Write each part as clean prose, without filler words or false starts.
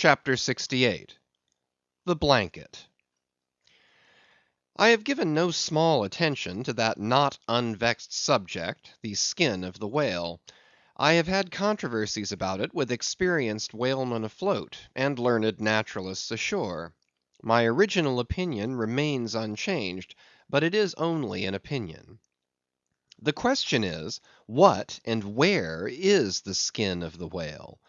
CHAPTER 68. The Blanket. I have given no small attention to that not unvexed subject, the skin of the whale. I have had controversies about it with experienced whalemen afloat, and learned naturalists ashore. My original opinion remains unchanged, but it is only an opinion. The question is, what and where is the skin of the whale?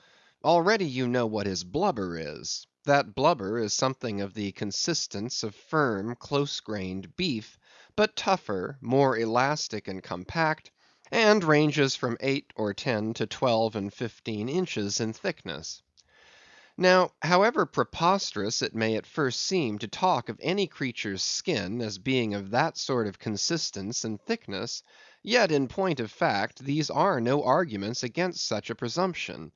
Already you know what his blubber is. That blubber is something of the consistence of firm, close-grained beef, but tougher, more elastic and compact, and ranges from 8 or 10 to 12 and 15 inches in thickness. Now, however preposterous it may at first seem to talk of any creature's skin as being of that sort of consistence and thickness, yet in point of fact these are no arguments against such a presumption,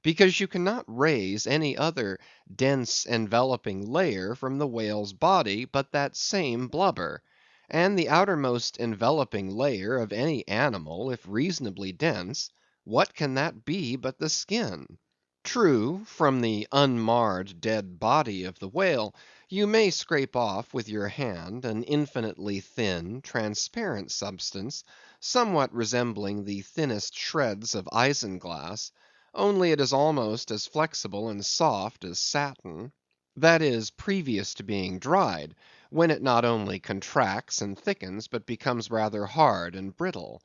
because you cannot raise any other dense enveloping layer from the whale's body but that same blubber; and the outermost enveloping layer of any animal, if reasonably dense, what can that be but the skin? True, from the unmarred dead body of the whale, you may scrape off with your hand an infinitely thin, transparent substance, somewhat resembling the thinnest shreds of isinglass, only it is almost as flexible and soft as satin; that is, previous to being dried, when it not only contracts and thickens, but becomes rather hard and brittle.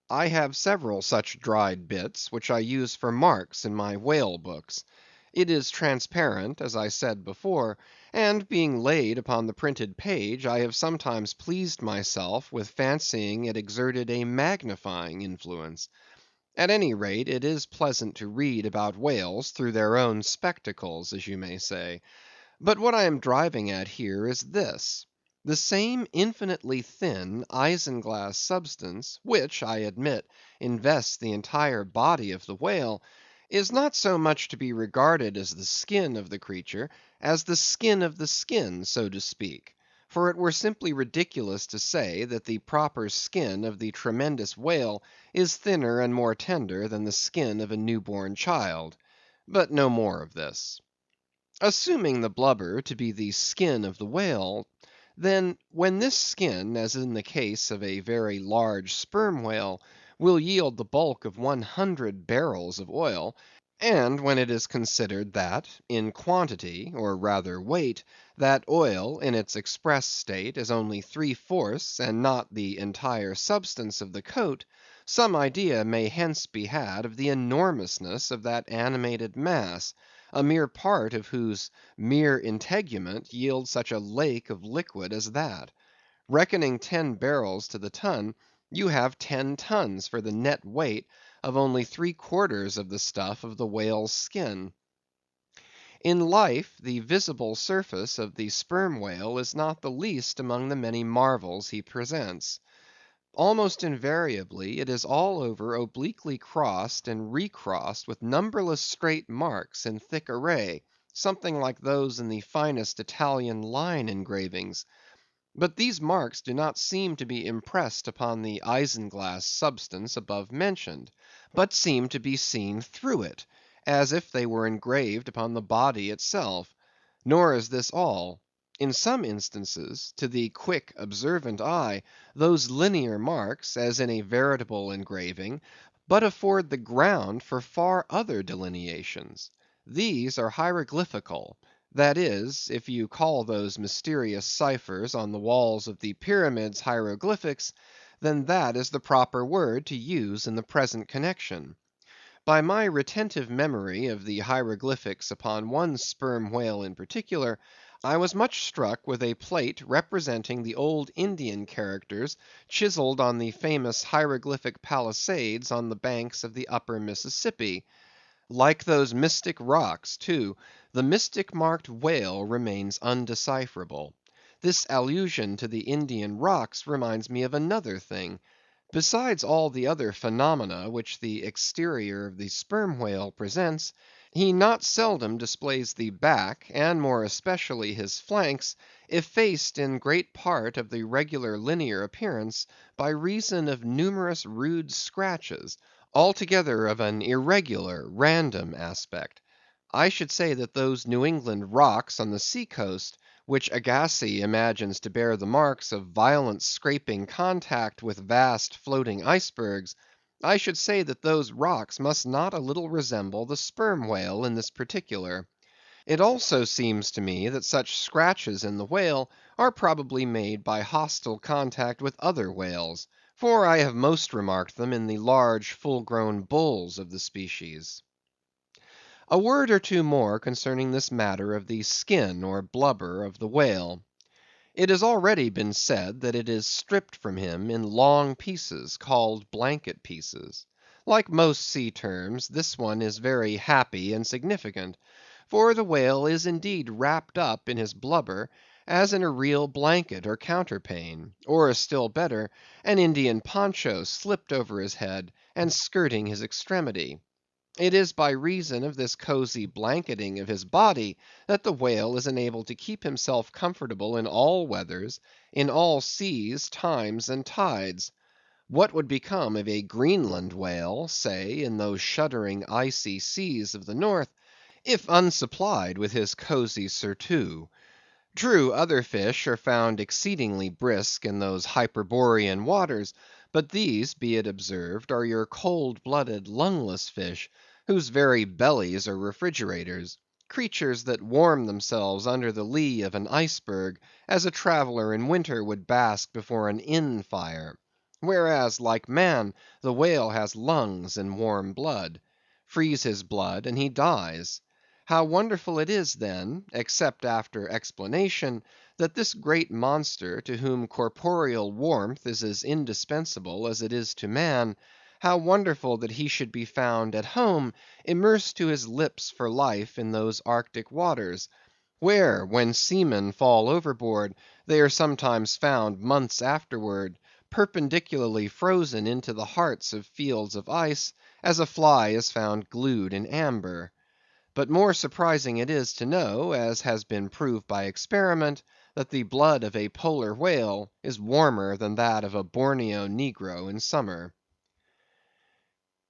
I have several such dried bits, which I use for marks in my whale books. It is transparent, as I said before, and being laid upon the printed page, I have sometimes pleased myself with fancying it exerted a magnifying influence. At any rate, it is pleasant to read about whales through their own spectacles, as you may say. But what I am driving at here is this: the same infinitely thin isinglass substance, which, I admit, invests the entire body of the whale, is not so much to be regarded as the skin of the creature, as the skin of the skin, so to speak; for it were simply ridiculous to say that the proper skin of the tremendous whale is thinner and more tender than the skin of a new‐born child. But no more of this. Assuming the blubber to be the skin of the whale, then when this skin, as in the case of a very large sperm whale, will yield the bulk of 100 barrels of oil, and when it is considered that, in quantity, or rather weight, that oil in its express state is only 3/4 and not the entire substance of the coat, some idea may hence be had of the enormousness of that animated mass, a mere part of whose mere integument yields such a lake of liquid as that. Reckoning 10 barrels to the ton, you have 10 tons for the net weight of only 3/4 of the stuff of the whale's skin. In life, the visible surface of the sperm whale is not the least among the many marvels he presents. Almost invariably it is all over obliquely crossed and recrossed with numberless straight marks in thick array, something like those in the finest Italian line engravings. But these marks do not seem to be impressed upon the isinglass substance above mentioned, but seem to be seen through it, as if they were engraved upon the body itself. Nor is this all. In some instances, to the quick, observant eye, those linear marks, as in a veritable engraving, but afford the ground for far other delineations. These are hieroglyphical; that is, if you call those mysterious ciphers on the walls of the pyramids hieroglyphics, then that is the proper word to use in the present connection. By my retentive memory of the hieroglyphics upon one sperm whale in particular, I was much struck with a plate representing the old Indian characters chiselled on the famous hieroglyphic palisades on the banks of the upper Mississippi. Like those mystic rocks, too, the mystic marked whale remains undecipherable. This allusion to the Indian rocks reminds me of another thing. Besides all the other phenomena which the exterior of the sperm whale presents, he not seldom displays the back, and more especially his flanks, effaced in great part of the regular linear appearance by reason of numerous rude scratches, altogether of an irregular, random aspect. I should say that those New England rocks on the sea coast, which Agassiz imagines to bear the marks of violent scraping contact with vast floating icebergs, I should say that those rocks must not a little resemble the sperm whale in this particular. It also seems to me that such scratches in the whale are probably made by hostile contact with other whales, for I have most remarked them in the large full grown bulls of the species. A word or two more concerning this matter of the skin or blubber of the whale. It has already been said that it is stripped from him in long pieces, called blanket pieces. Like most sea terms, this one is very happy and significant, for the whale is indeed wrapped up in his blubber as in a real blanket or counterpane, or still better, an Indian poncho slipped over his head and skirting his extremity. It is by reason of this cosy blanketing of his body that the whale is enabled to keep himself comfortable in all weathers, in all seas, times, and tides. What would become of a Greenland whale, say, in those shuddering icy seas of the north, if unsupplied with his cosy surtout? True, other fish are found exceedingly brisk in those Hyperborean waters, but these, be it observed, are your cold-blooded, lungless fish, whose very bellies are refrigerators; creatures that warm themselves under the lee of an iceberg, as a traveller in winter would bask before an inn fire; whereas, like man, the whale has lungs and warm blood. Freeze his blood, and he dies. How wonderful it is then, except after explanation, that this great monster, to whom corporeal warmth is as indispensable as it is to man, how wonderful that he should be found at home, immersed to his lips for life in those Arctic waters, where, when seamen fall overboard, they are sometimes found months afterward, perpendicularly frozen into the hearts of fields of ice, as a fly is found glued in amber. But more surprising it is to know, as has been proved by experiment, that the blood of a polar whale is warmer than that of a Borneo negro in summer.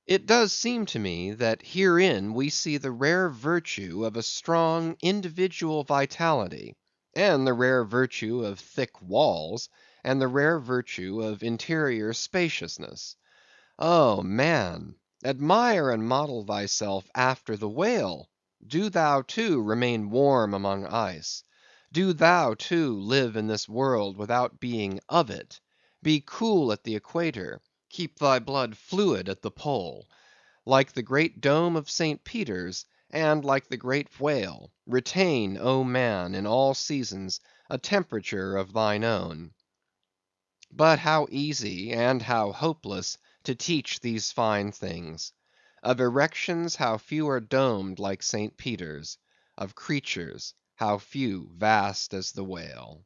It does seem to me that herein we see the rare virtue of a strong individual vitality, and the rare virtue of thick walls, and the rare virtue of interior spaciousness. Oh, man! admire and model thyself after the whale. Do thou, too, remain warm among ice. Do thou, too, live in this world without being of it. Be cool at the equator; keep thy blood fluid at the pole. Like the great dome of St. Peter's, and like the great whale, retain, O man, in all seasons, a temperature of thine own. But how easy and how hopeless to teach these fine things! Of erections, how few are domed like St. Peter's; of creatures, how few vast as the whale.